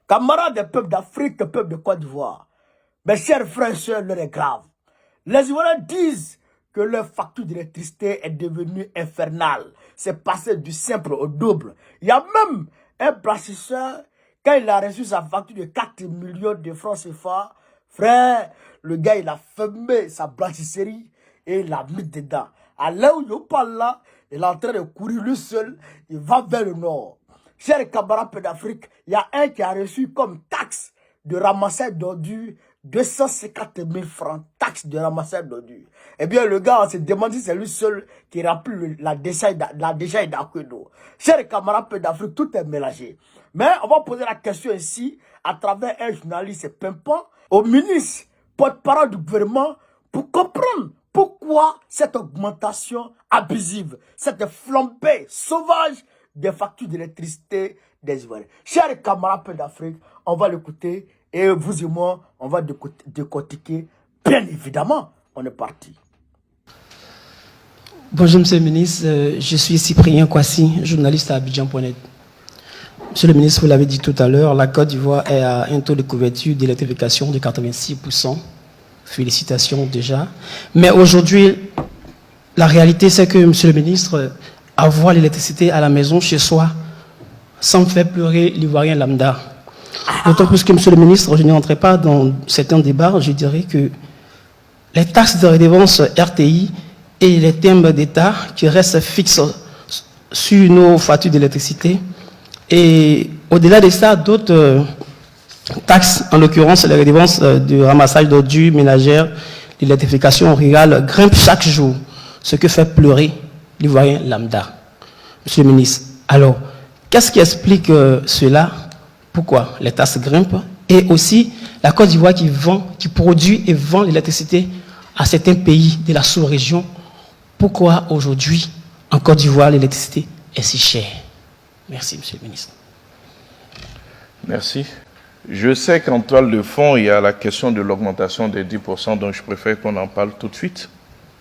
Camarades des peuples d'Afrique, des peuples de Côte d'Ivoire, mes chers frères et sœurs, l'heure est grave. Les Ivoiriens disent que leur facture d'électricité est devenue infernale. C'est passé du simple au double. Il y a même un blanchisseur, quand il a reçu sa facture de 4 millions de francs CFA, frère, le gars, il a fermé sa blanchisserie et il l'a mis dedans. À l'heure où je parle là, il est en train de courir lui seul, il va vers le nord. Chers camarades d'Afrique, il y a un qui a reçu comme taxe de ramassage d'ordures 250 000 francs, taxe de ramassage d'ordures. Eh bien, le gars, on s'est demandé si c'est lui seul qui remplit la décharge d'Aquedo. Chers camarades d'Afrique, tout est mélangé. Mais on va poser la question ici, à travers un journaliste pimpant, au ministre, porte-parole du gouvernement, pour comprendre pourquoi cette augmentation abusive, cette flambée sauvage des factures d'électricité des Ivoiriens. Chers camarades d'Afrique, on va l'écouter et vous et moi, on va décortiquer. Bien évidemment, on est parti. Bonjour Monsieur le ministre, je suis Cyprien Kwasi, journaliste à Abidjan.net. Monsieur le ministre, vous l'avez dit tout à l'heure, la Côte d'Ivoire est à un taux de couverture d'électrification de 86%. Félicitations déjà. Mais aujourd'hui, la réalité c'est que, Monsieur le ministre, avoir l'électricité à la maison, chez soi, sans faire pleurer l'Ivoirien lambda. D'autant plus que, Monsieur le ministre, je n'entrerai pas dans certains débats, je dirais que les taxes de redevance RTI et les timbres d'État qui restent fixes sur nos factures d'électricité, et au-delà de ça, d'autres taxes, en l'occurrence les redevances de ramassage d'ordures ménagères, l'électrification rurale, grimpent chaque jour, ce que fait pleurer l'Ivoirien lambda. Monsieur le ministre, alors, qu'est-ce qui explique cela? Pourquoi les taxes grimpent? Et aussi, la Côte d'Ivoire qui produit et vend l'électricité à certains pays de la sous-région. Pourquoi aujourd'hui, en Côte d'Ivoire, l'électricité est si chère? Merci, Monsieur le ministre. Merci. Je sais qu'en toile de fond, il y a la question de l'augmentation des 10%, donc je préfère qu'on en parle tout de suite,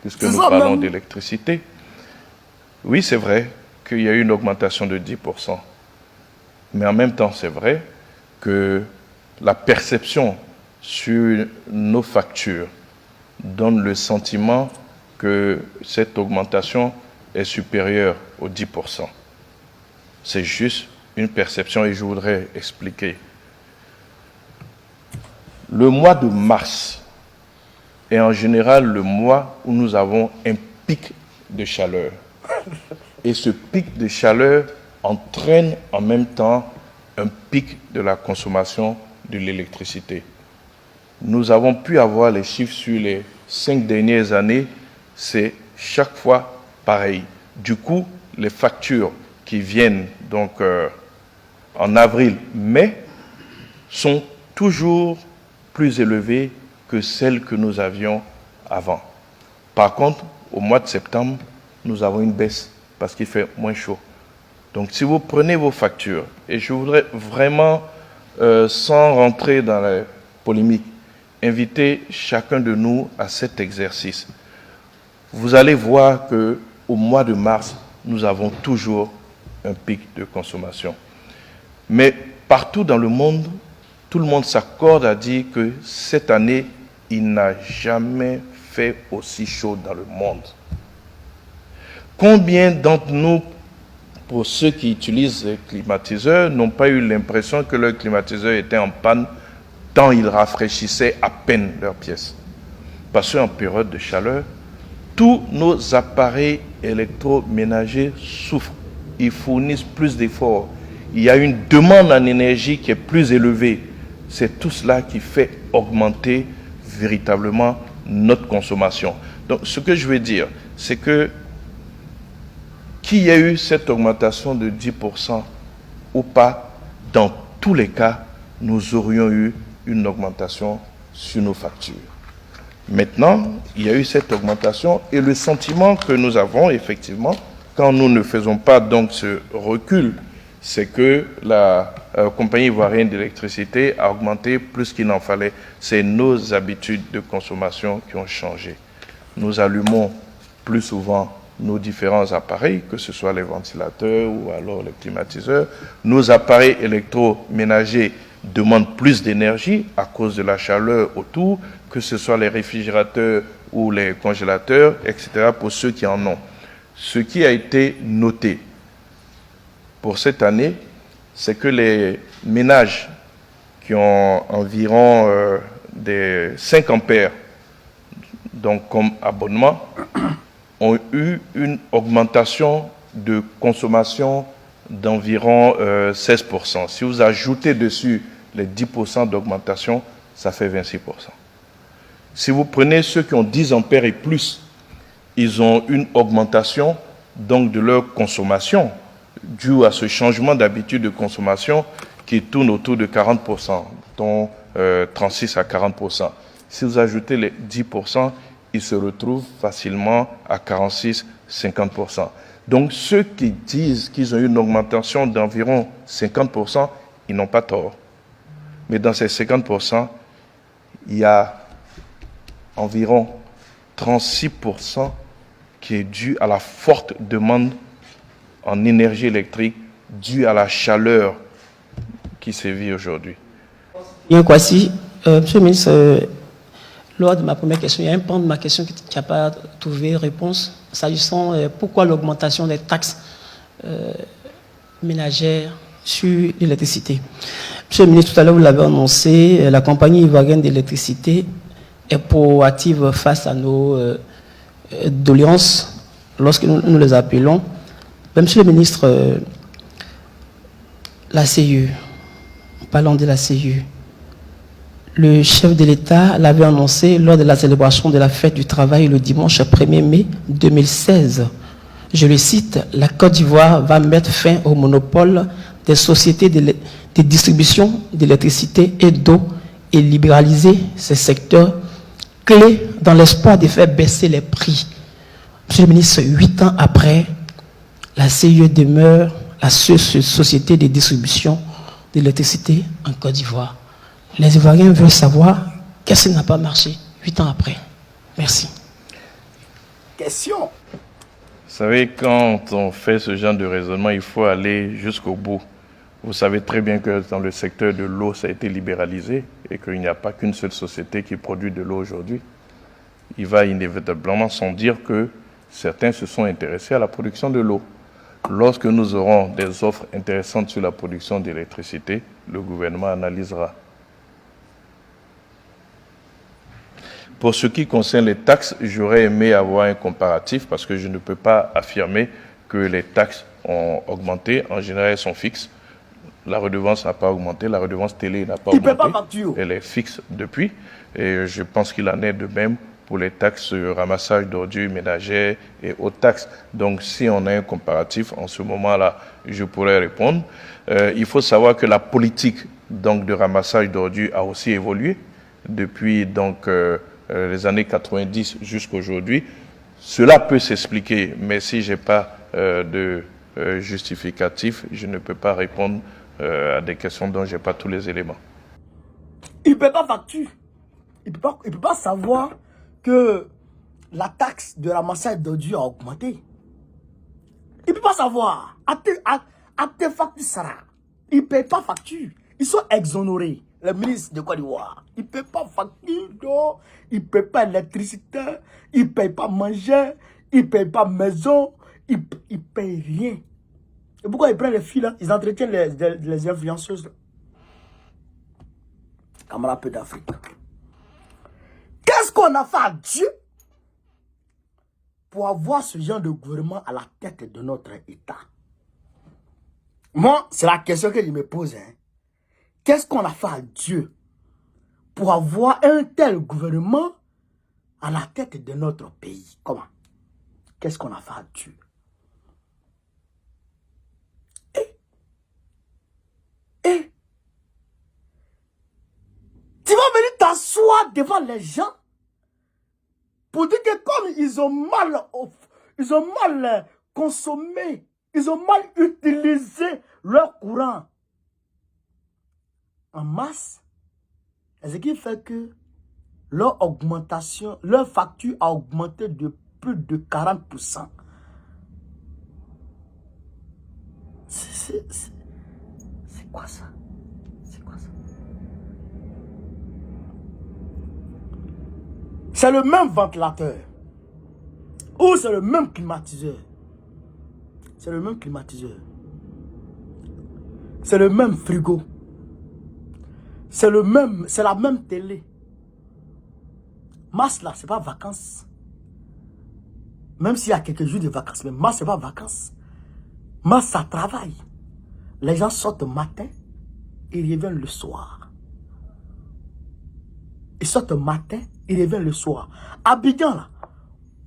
puisque nous parlons d'électricité. Oui, c'est vrai qu'il y a eu une augmentation de 10%. Mais en même temps, c'est vrai que la perception sur nos factures donne le sentiment que cette augmentation est supérieure aux 10%. C'est juste une perception et je voudrais expliquer. Le mois de mars est en général le mois où nous avons un pic de chaleur. Et ce pic de chaleur entraîne en même temps un pic de la consommation de l'électricité. Nous avons pu avoir les chiffres sur les 5 dernières années, c'est chaque fois pareil. Du coup, les factures qui viennent donc en avril, mai, sont toujours plus élevées que celles que nous avions avant. Par contre, au mois de septembre, nous avons une baisse parce qu'il fait moins chaud. Donc, si vous prenez vos factures, et je voudrais vraiment, sans rentrer dans la polémique, inviter chacun de nous à cet exercice. Vous allez voir qu'au mois de mars, nous avons toujours un pic de consommation. Mais partout dans le monde, tout le monde s'accorde à dire que cette année, il n'a jamais fait aussi chaud dans le monde. Combien d'entre nous, pour ceux qui utilisent les climatiseurs, n'ont pas eu l'impression que leur climatiseur était en panne tant il rafraîchissait à peine leur pièce? Parce qu'en période de chaleur, tous nos appareils électroménagers souffrent. Ils fournissent plus d'efforts. Il y a une demande en énergie qui est plus élevée. C'est tout cela qui fait augmenter véritablement notre consommation. Donc, ce que je veux dire, c'est que qu'il y ait eu cette augmentation de 10% ou pas, dans tous les cas, nous aurions eu une augmentation sur nos factures. Maintenant, il y a eu cette augmentation et le sentiment que nous avons, effectivement, quand nous ne faisons pas donc ce recul, c'est que la compagnie ivoirienne d'électricité a augmenté plus qu'il n'en fallait. C'est nos habitudes de consommation qui ont changé. Nous allumons plus souvent nos différents appareils, que ce soit les ventilateurs ou alors les climatiseurs. Nos appareils électroménagers demandent plus d'énergie à cause de la chaleur autour, que ce soit les réfrigérateurs ou les congélateurs, etc., pour ceux qui en ont. Ce qui a été noté pour cette année, c'est que les ménages qui ont environ des 5 ampères, donc comme abonnement, ont eu une augmentation de consommation d'environ 16%. Si vous ajoutez dessus les 10% d'augmentation, ça fait 26%. Si vous prenez ceux qui ont 10 ampères et plus, ils ont une augmentation donc de leur consommation due à ce changement d'habitude de consommation qui tourne autour de 40%, dont 36 à 40%. Si vous ajoutez les 10%, ils se retrouvent facilement à 46-50%. Donc ceux qui disent qu'ils ont eu une augmentation d'environ 50%, ils n'ont pas tort. Mais dans ces 50%, il y a environ 36% qui est dû à la forte demande en énergie électrique due à la chaleur qui sévit aujourd'hui. Bien, Kwasi, Monsieur le ministre, lors de ma première question, il y a un pan de ma question qui n'a pas trouvé réponse, s'agissant pourquoi l'augmentation des taxes ménagères sur l'électricité. Monsieur le ministre, tout à l'heure, vous l'avez annoncé, la compagnie ivoirienne d'électricité est proactive face à nos doléances lorsque nous les appelons. Mais monsieur le ministre, la CIE, parlons de la CIE. Le chef de l'État l'avait annoncé lors de la célébration de la fête du travail le dimanche 1er mai 2016. Je le cite, la Côte d'Ivoire va mettre fin au monopole des sociétés de distribution d'électricité et d'eau et libéraliser ces secteurs clés dans l'espoir de faire baisser les prix. Monsieur le ministre, 8 ans après, la CIE demeure la seule société de distribution d'électricité en Côte d'Ivoire. Les Ivoiriens veulent savoir qu'est-ce qui n'a pas marché 8 ans après. Merci. Question. Vous savez, quand on fait ce genre de raisonnement, il faut aller jusqu'au bout. Vous savez très bien que dans le secteur de l'eau, ça a été libéralisé et qu'il n'y a pas qu'une seule société qui produit de l'eau aujourd'hui. Il va inévitablement sans dire que certains se sont intéressés à la production de l'eau. Lorsque nous aurons des offres intéressantes sur la production d'électricité, le gouvernement analysera. Pour ce qui concerne les taxes, j'aurais aimé avoir un comparatif parce que je ne peux pas affirmer que les taxes ont augmenté. En général, elles sont fixes. La redevance n'a pas augmenté, la redevance télé n'a pas augmenté. Il ne paie pas facture. Elle est fixe depuis. Et je pense qu'il en est de même pour les taxes ramassage d'ordures ménagères et autres taxes. Donc, si on a un comparatif, en ce moment-là, je pourrais répondre. Il faut savoir que la politique donc, de ramassage d'ordures a aussi évolué depuis donc, les années 90 jusqu'à aujourd'hui. Cela peut s'expliquer, mais si je n'ai pas de justificatif, je ne peux pas répondre à des questions dont je n'ai pas tous les éléments. Il ne paie pas facture. Il ne peut pas savoir que la taxe de ramassage d'ordures a augmenté. Il ne peut pas savoir. Artefact Sara. Ils ne paient pas facture. Ils sont exonérés. Le ministre de Côte d'Ivoire. Ils ne paient pas facture d'eau. Ils ne paient pas électricité. Ils ne paient pas manger. Ils ne paient pas maison. Ils ne paient rien. Et pourquoi ils prennent les filles là? Ils entretiennent les influenceuses là. Camarade peu d'Afrique. Qu'est-ce qu'on a fait à Dieu pour avoir ce genre de gouvernement à la tête de notre État? Moi, c'est la question que je me pose. Hein. Qu'est-ce qu'on a fait à Dieu pour avoir un tel gouvernement à la tête de notre pays? Comment? Qu'est-ce qu'on a fait à Dieu? Tu vas venir t'asseoir devant les gens pour dire que comme ils ont mal consommé, ils ont mal utilisé leur courant en masse, ce qui fait que leur augmentation, leur facture a augmenté de plus de 40%. C'est quoi ça? C'est quoi ça? C'est le même ventilateur. Ou c'est le même climatiseur. C'est le même climatiseur. C'est le même frigo. C'est la même télé. Mars là, c'est pas vacances. Même s'il y a quelques jours de vacances, mais Mars c'est pas vacances. Mars ça travaille. Les gens sortent le matin, ils reviennent le soir. Ils sortent le matin, ils reviennent le soir. Abidjan là,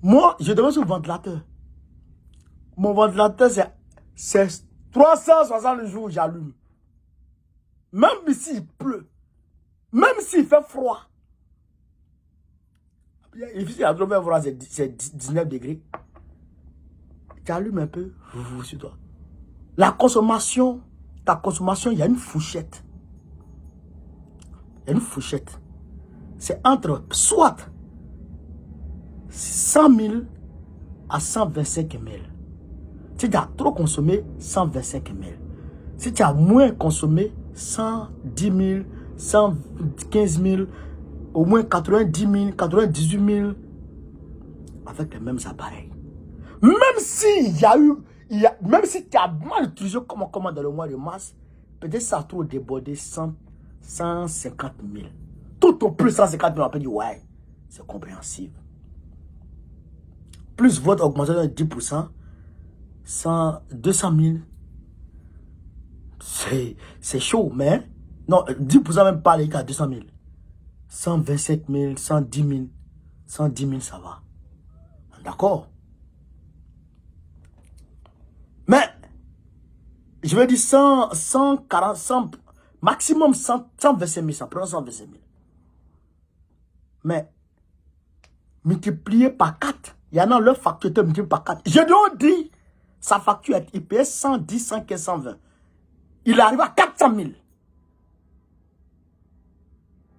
moi je demande sur le ventilateur. Mon ventilateur c'est 360 jours où j'allume. Même s'il pleut, même s'il fait froid. Ici, à froid, c'est 19 degrés. Tu allumes un peu, sur toi. La consommation, ta consommation, il y a une fourchette. Il y a une fourchette. C'est entre soit 100 000 à 125 000. Si tu as trop consommé, 125 000. Si tu as moins consommé, 110 000, 115 000, au moins 90 000, 98 000, avec les mêmes appareils. Même si même si tu as mal utilisé comme dans le mois de mars, peut-être ça a trop débordé 150 000. Tout au plus 150 000, on peut dire ouais, c'est compréhensible. Plus votre augmentation de 10%, 200 000. C'est chaud, mais non, 10% même pas les cas, 200 000. 127 000, 110 000, 110 000, ça va. D'accord? Mais, je vais dire 140, 100, maximum 125 000, ça prend 125 000. Mais, multiplié par 4, il y en a leur facture multiplié par 4. Je dois dire, sa facture est IPS 110, 115, 120. Il arrive à 400 000.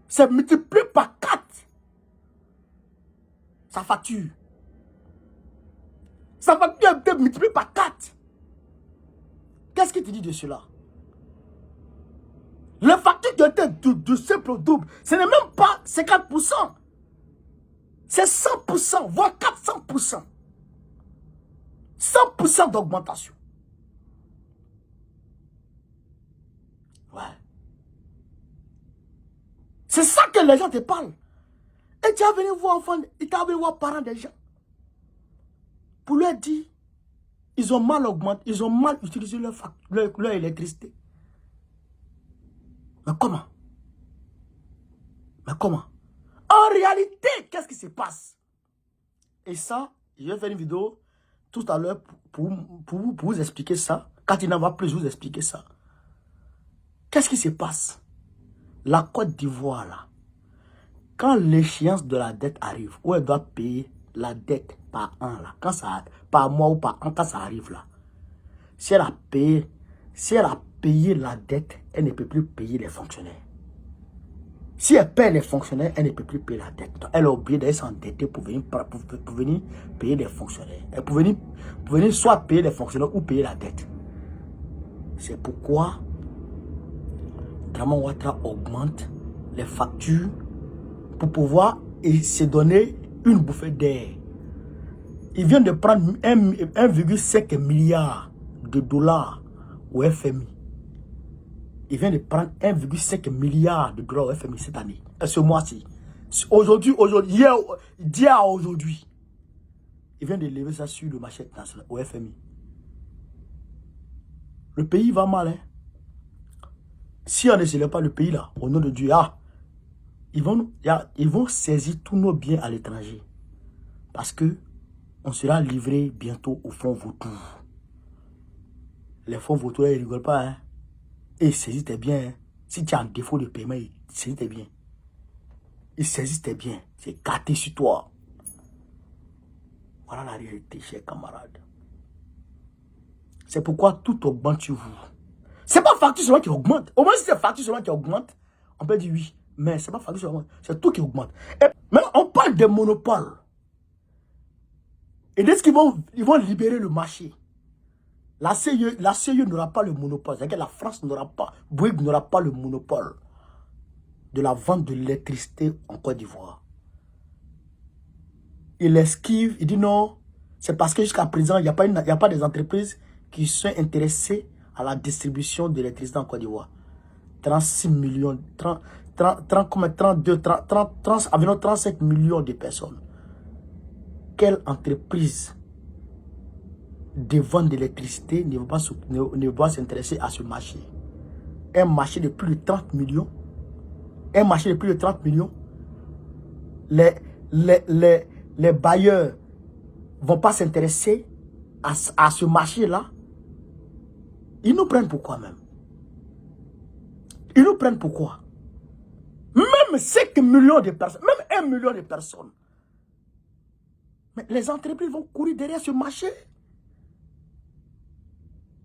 C'est multiplié par 4. Sa facture. Sa facture est multipliée par 4. Qu'est-ce qu'il te dit de cela? Le facture qui était de simple au double, ce n'est même pas 50%. C'est 100%, voire 400%. 100% d'augmentation. Ouais. C'est ça que les gens te parlent. Et tu es venu voir enfants, tu es venu voir parents des gens. Pour leur dire, ils ont mal augmenté, ils ont mal utilisé leur électricité. Mais comment? Mais comment? En réalité, qu'est-ce qui se passe? Et ça, je vais faire une vidéo tout à l'heure pour vous expliquer ça. Quand il n'en va plus, je vous expliquer ça. Qu'est-ce qui se passe? La Côte d'Ivoire, là, quand l'échéance de la dette arrive, où elle doit payer la dette par an, là, quand ça, par mois ou par an, quand ça arrive là, si elle a payé la dette, elle ne peut plus payer les fonctionnaires. Si elle paye les fonctionnaires, elle ne peut plus payer la dette. Donc, elle a oublié d'aller s'endetter pour venir payer les fonctionnaires. Elle pour venir soit payer les fonctionnaires ou payer la dette. C'est pourquoi Draman Ouattara augmente les factures pour pouvoir se donner une bouffée d'air. Il vient de prendre 1,5 milliard de dollars au FMI. Il vient de prendre 1,5 milliard de dollars au FMI cette année, ce mois-ci. Aujourd'hui, d'hier à aujourd'hui. Il vient de lever ça sur le marché international, au FMI. Le pays va mal, hein. Si on ne se lève pas le pays là, au nom de Dieu, ils vont saisir tous nos biens à l'étranger. Parce que on sera livré bientôt au fonds vautour. Les fonds vautours, ils ne rigolent pas, hein. Et ils saisissent tes biens, hein. Si tu as un défaut de paiement, ils saisissent tes biens. Ils saisissent tes biens. C'est gâté sur toi. Voilà la réalité, chers camarades. C'est pourquoi tout augmente sur vous. C'est pas facture seulement qui augmente. Au moins si c'est facture seulement qui augmente, on peut dire oui. Mais c'est pas facture seulement, c'est tout qui augmente. Et maintenant, on parle des monopoles. Et dès qu'ils vont libérer le marché, la CE n'aura pas le monopole. C'est-à-dire que la France n'aura pas, Bouygues n'aura pas le monopole de la vente de l'électricité en Côte d'Ivoire. il esquive, il dit non, c'est parce que jusqu'à présent, il n'y a pas des entreprises qui sont intéressées à la distribution de l'électricité en Côte d'Ivoire. 36 millions, 35 millions de personnes. Quelle entreprise de vente d'électricité ne va s'intéresser à ce marché? Un marché de plus de 30 millions. Un marché de plus de 30 millions. Les bailleurs ne vont pas s'intéresser à ce marché-là. Ils nous prennent pourquoi même? Ils nous prennent pourquoi? Même 5 millions de personnes, même 1 million de personnes. Mais les entreprises vont courir derrière ce marché.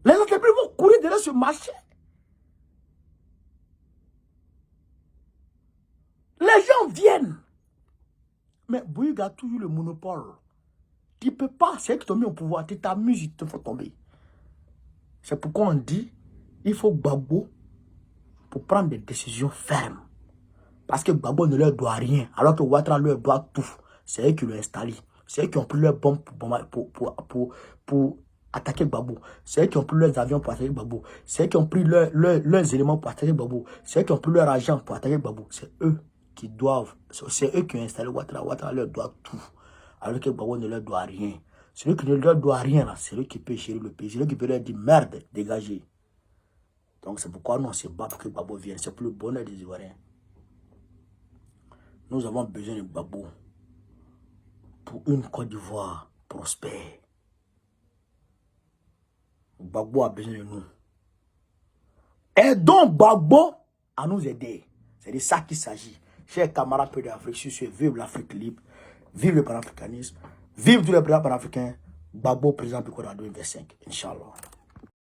Les entreprises vont courir derrière ce marché. Les gens viennent. Mais Bouygues a toujours le monopole. Tu ne peux pas, c'est que tu as mis au pouvoir, tu t'amuses, il te faut tomber. C'est pourquoi on dit, il faut Gbagbo pour prendre des décisions fermes. Parce que Gbagbo ne leur doit rien, alors que Ouattara leur doit tout. C'est eux qui l'ont installé. C'est eux qui ont pris leurs bombes pour attaquer Gbagbo. C'est eux qui ont pris leurs avions pour attaquer Gbagbo. C'est eux qui ont pris leurs éléments pour attaquer Gbagbo. C'est eux qui ont pris leur argent pour attaquer Gbagbo. C'est eux qui doivent, c'est eux qui ont installé Ouattara. Ouattara leur doit tout, alors que Gbagbo ne leur doit rien. Celui qui ne leur doit rien, c'est lui qui peut gérer le pays. C'est lui qui peut leur dire merde, dégagez. Donc c'est pourquoi nous on se bat pour que Gbagbo vienne. C'est pour le bonheur des Ivoiriens. Nous avons besoin de Gbagbo pour une Côte d'Ivoire prospère. Gbagbo a besoin de nous. Aidons Gbagbo à nous aider. C'est de ça qu'il s'agit. Chers camarades peu d'Afrique, vive l'Afrique libre, vive le panafricanisme, vive tous les présidents panafricains. Gbagbo, président Biko en 2025, Inch'Allah.